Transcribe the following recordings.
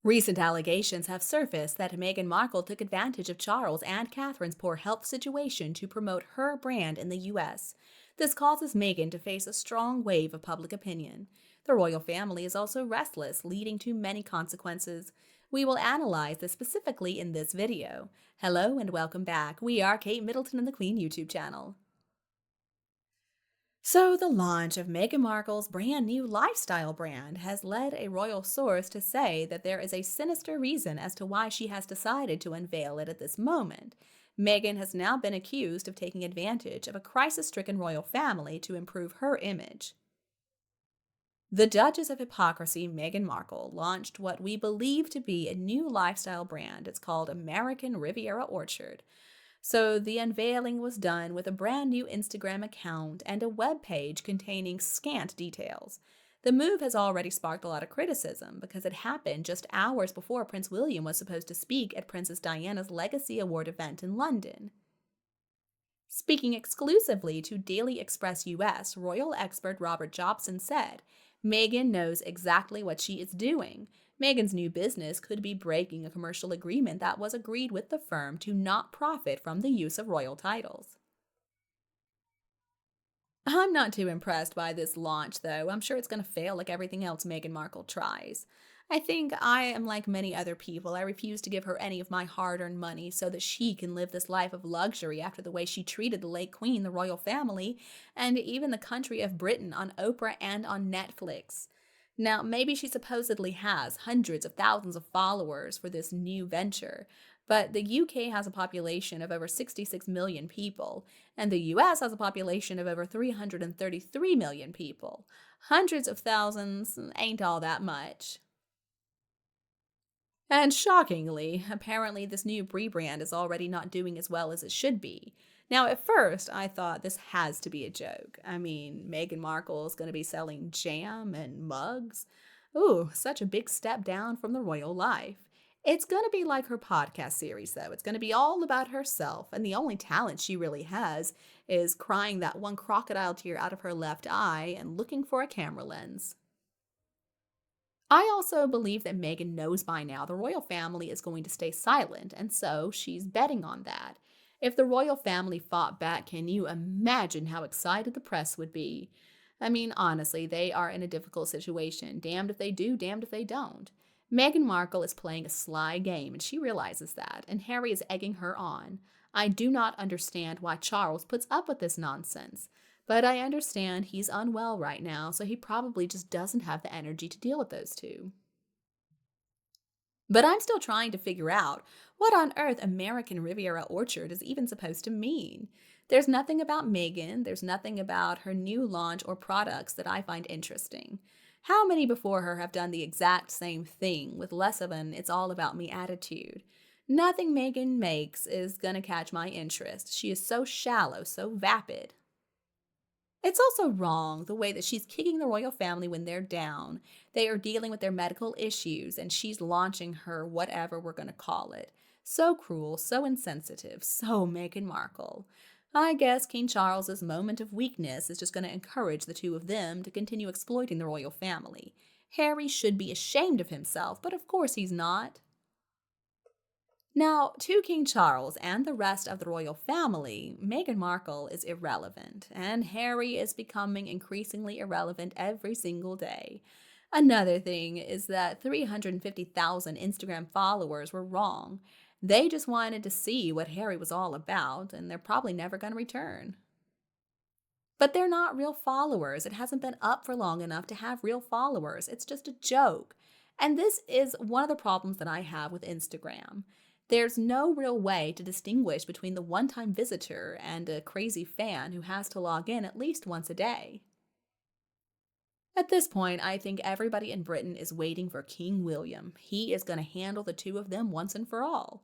Recent allegations have surfaced that Meghan Markle took advantage of Charles and Catherine's poor health situation to promote her brand in the US. This causes Meghan to face a strong wave of public opinion. The royal family is also restless, leading to many consequences. We will analyze this specifically in this video. Hello and welcome back. We are Kate Middleton and the Queen YouTube channel. So, the launch of Meghan Markle's brand new lifestyle brand has led a royal source to say that there is a sinister reason as to why she has decided to unveil it at this moment. Meghan has now been accused of taking advantage of a crisis stricken royal family to improve her image. The Duchess of Hypocrisy, Meghan Markle, launched what we believe to be a new lifestyle brand. It's called American Riviera Orchard. So the unveiling was done with a brand new Instagram account and a web page containing scant details. The move has already sparked a lot of criticism because it happened just hours before Prince William was supposed to speak at Princess Diana's Legacy Award event in London. Speaking exclusively to Daily Express US, royal expert Robert Jobson said, Meghan knows exactly what she is doing. Meghan's new business could be breaking a commercial agreement that was agreed with the firm to not profit from the use of royal titles. I'm not too impressed by this launch, though. I'm sure it's going to fail like everything else Meghan Markle tries. I think I am like many other people. I refuse to give her any of my hard earned money so that she can live this life of luxury after the way she treated the late Queen, the royal family, and even the country of Britain on Oprah and on Netflix. Now, maybe she supposedly has hundreds of thousands of followers for this new venture, but the UK has a population of over 66 million people, and the US has a population of over 333 million people. Hundreds of thousands ain't all that much. And shockingly, apparently this new rebrand is already not doing as well as it should be. Now, at first, I thought this has to be a joke. I mean, Meghan Markle is going to be selling jam and mugs. Ooh, such a big step down from the royal life. It's going to be like her podcast series, though. It's going to be all about herself, and the only talent she really has is crying that one crocodile tear out of her left eye and looking for a camera lens. I also believe that Meghan knows by now the royal family is going to stay silent, and so she's betting on that. If the royal family fought back, can you imagine how excited the press would be? I mean, honestly, they are in a difficult situation. Damned if they do, damned if they don't. Meghan Markle is playing a sly game, and she realizes that, and Harry is egging her on. I do not understand why Charles puts up with this nonsense. But I understand he's unwell right now, so he probably just doesn't have the energy to deal with those two. But I'm still trying to figure out what on earth American Riviera Orchard is even supposed to mean. There's nothing about Meghan, there's nothing about her new launch or products that I find interesting. How many before her have done the exact same thing with less of an it's all about me attitude? Nothing Meghan makes is gonna catch my interest. She is so shallow, so vapid. It's also wrong the way that she's kicking the royal family when they're down. They are dealing with their medical issues, and she's launching her whatever we're going to call it. So cruel, so insensitive, so Meghan Markle. I guess King Charles's moment of weakness is just going to encourage the two of them to continue exploiting the royal family. Harry should be ashamed of himself, but of course he's not. Now, to King Charles and the rest of the royal family, Meghan Markle is irrelevant, and Harry is becoming increasingly irrelevant every single day. Another thing is that 350,000 Instagram followers were wrong. They just wanted to see what Harry was all about, and they're probably never going to return. But they're not real followers. It hasn't been up for long enough to have real followers. It's just a joke. And this is one of the problems that I have with Instagram. There's no real way to distinguish between the one time visitor and a crazy fan who has to log in at least once a day. At this point, I think everybody in Britain is waiting for King William. He is going to handle the two of them once and for all.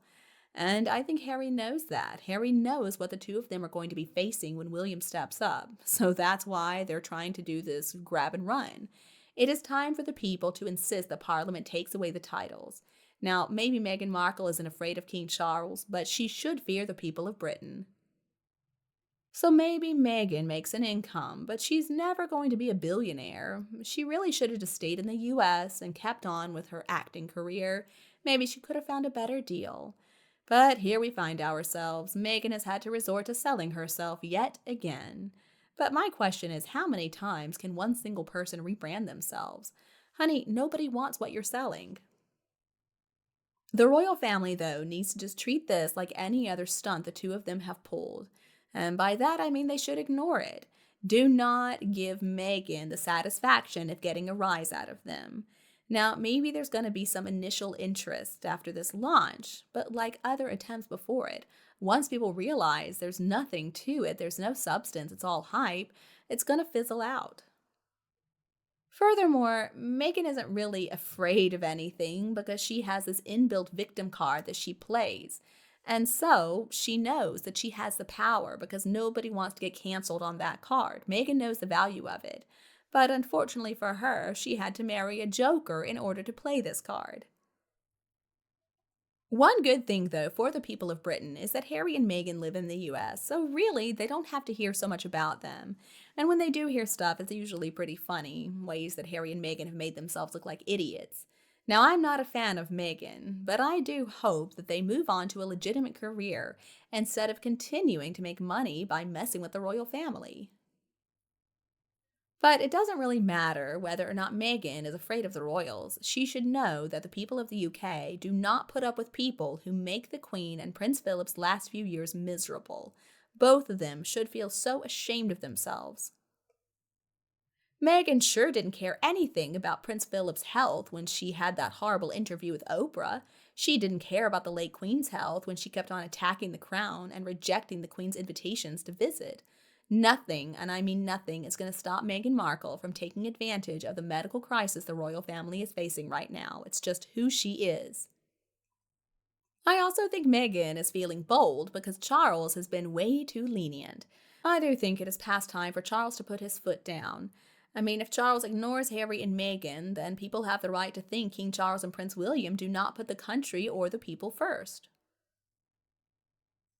And I think Harry knows that. Harry knows what the two of them are going to be facing when William steps up. So that's why they're trying to do this grab and run. It is time for the people to insist that Parliament takes away the titles. Now, maybe Meghan Markle isn't afraid of King Charles, but she should fear the people of Britain. So maybe Meghan makes an income, but she's never going to be a billionaire. She really should have just stayed in the US and kept on with her acting career. Maybe she could have found a better deal. But here we find ourselves. Meghan has had to resort to selling herself yet again. But my question is, how many times can one single person rebrand themselves? Honey, nobody wants what you're selling. The royal family, though, needs to just treat this like any other stunt the two of them have pulled. And by that, I mean they should ignore it. Do not give Meghan the satisfaction of getting a rise out of them. Now, maybe there's going to be some initial interest after this launch, but like other attempts before it, once people realize there's nothing to it, there's no substance, it's all hype, it's going to fizzle out. Furthermore, Megan isn't really afraid of anything because she has this inbuilt victim card that she plays. And so she knows that she has the power because nobody wants to get canceled on that card. Megan knows the value of it. But unfortunately for her, she had to marry a joker in order to play this card. One good thing, though, for the people of Britain is that Harry and Meghan live in the US, so really, they don't have to hear so much about them. And when they do hear stuff, it's usually pretty funny, ways that Harry and Meghan have made themselves look like idiots. Now, I'm not a fan of Meghan, but I do hope that they move on to a legitimate career instead of continuing to make money by messing with the royal family. But it doesn't really matter whether or not Meghan is afraid of the royals. She should know that the people of the UK do not put up with people who make the Queen and Prince Philip's last few years miserable. Both of them should feel so ashamed of themselves. Meghan sure didn't care anything about Prince Philip's health when she had that horrible interview with Oprah. She didn't care about the late Queen's health when she kept on attacking the crown and rejecting the Queen's invitations to visit. Nothing, and I mean nothing, is going to stop Meghan Markle from taking advantage of the medical crisis the royal family is facing right now. It's just who she is. I also think Meghan is feeling bold because Charles has been way too lenient. I do think it is past time for Charles to put his foot down. I mean, if Charles ignores Harry and Meghan, then people have the right to think King Charles and Prince William do not put the country or the people first.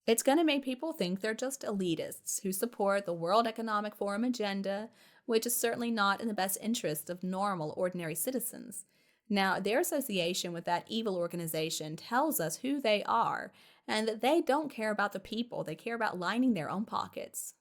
It's going to make people think they're just elitists who support the World Economic Forum agenda, which is certainly not in the best interests of normal, ordinary citizens. Now, their association with that evil organization tells us who they are and that they don't care about the people, they care about lining their own pockets.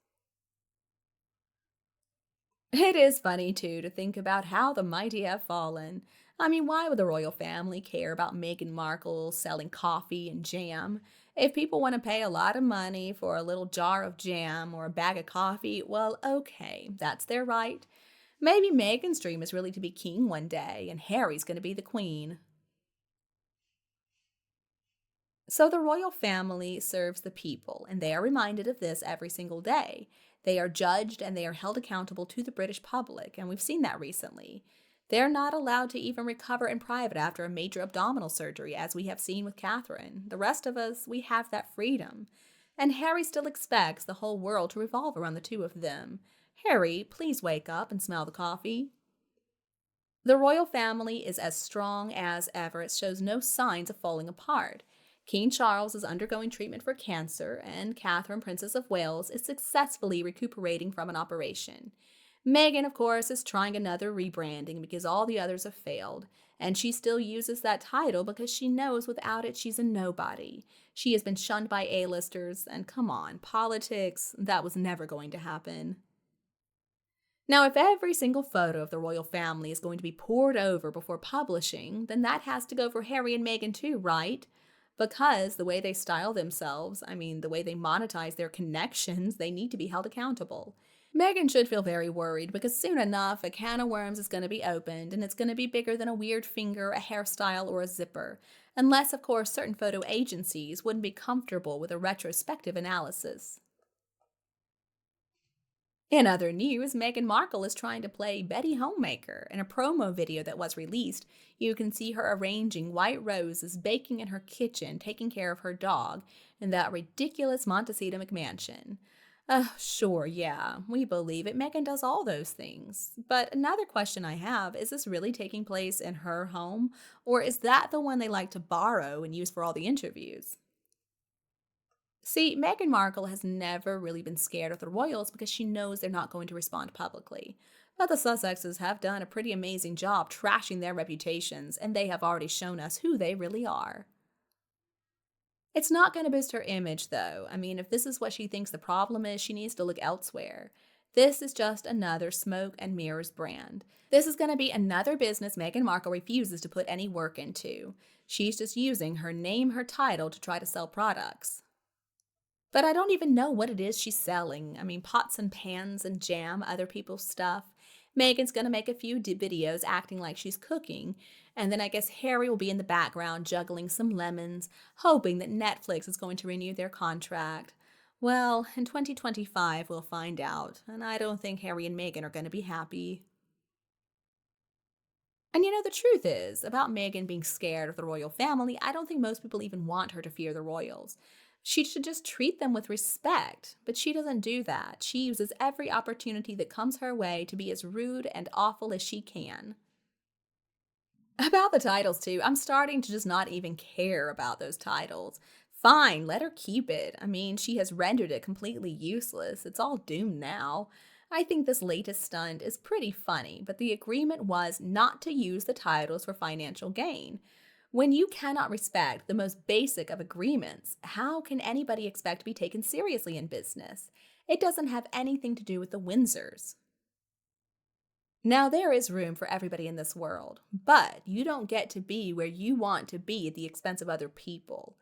It is funny, too, to think about how the mighty have fallen. I mean, why would the royal family care about Meghan Markle selling coffee and jam? If people want to pay a lot of money for a little jar of jam or a bag of coffee, well, okay, that's their right. Maybe Meghan's dream is really to be king one day, and Harry's going to be the queen. So the royal family serves the people, and they are reminded of this every single day. They are judged and they are held accountable to the British public, and we've seen that recently. They're not allowed to even recover in private after a major abdominal surgery, as we have seen with Catherine. The rest of us, we have that freedom. And Harry still expects the whole world to revolve around the two of them. Harry, please wake up and smell the coffee. The royal family is as strong as ever. It shows no signs of falling apart. King Charles is undergoing treatment for cancer, and Catherine, Princess of Wales, is successfully recuperating from an operation. Meghan, of course, is trying another rebranding because all the others have failed, and she still uses that title because she knows without it she's a nobody. She has been shunned by A-listers, and come on, politics, that was never going to happen. Now, if every single photo of the royal family is going to be poured over before publishing, then that has to go for Harry and Meghan too, right? Because the way they style themselves, I mean, the way they monetize their connections, they need to be held accountable. Meghan should feel very worried because soon enough, a can of worms is going to be opened and it's going to be bigger than a weird finger, a hairstyle, or a zipper. Unless, of course, certain photo agencies wouldn't be comfortable with a retrospective analysis. In other news, Meghan Markle is trying to play Betty Homemaker. In a promo video that was released, you can see her arranging white roses, baking in her kitchen, taking care of her dog, in that ridiculous Montecito McMansion. Sure, yeah, we believe it. Meghan does all those things. But another question I have is this really taking place in her home, or is that the one they like to borrow and use for all the interviews? See, Meghan Markle has never really been scared of the royals because she knows they're not going to respond publicly. But the Sussexes have done a pretty amazing job trashing their reputations, and they have already shown us who they really are. It's not going to boost her image, though. I mean, if this is what she thinks the problem is, she needs to look elsewhere. This is just another smoke and mirrors brand. This is going to be another business Meghan Markle refuses to put any work into. She's just using her name, her title to try to sell products. But I don't even know what it is she's selling. I mean, pots and pans and jam, other people's stuff. Megan's gonna make a few videos acting like she's cooking, and then I guess Harry will be in the background juggling some lemons, hoping that Netflix is going to renew their contract. Well, in 2025, we'll find out, and I don't think Harry and Meghan are gonna be happy. And the truth is, about Meghan being scared of the royal family, I don't think most people even want her to fear the royals. She should just treat them with respect, but she doesn't do that. She uses every opportunity that comes her way to be as rude and awful as she can. About the titles, too, I'm starting to just not even care about those titles. Fine, let her keep it. I mean, she has rendered it completely useless. It's all doomed now. I think this latest stunt is pretty funny, but the agreement was not to use the titles for financial gain. When you cannot respect the most basic of agreements, how can anybody expect to be taken seriously in business? It doesn't have anything to do with the Windsors. Now, there is room for everybody in this world, but you don't get to be where you want to be at the expense of other people.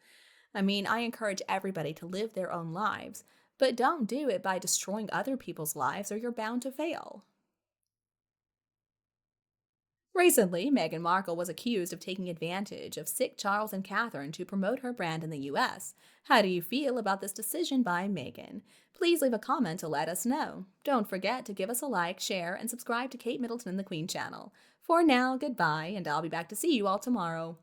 I mean, I encourage everybody to live their own lives, but don't do it by destroying other people's lives or you're bound to fail. Recently, Meghan Markle was accused of taking advantage of sick Charles and Catherine to promote her brand in the US. How do you feel about this decision by Meghan? Please leave a comment to let us know. Don't forget to give us a like, share, and subscribe to Kate Middleton and the Queen channel. For now, goodbye, and I'll be back to see you all tomorrow.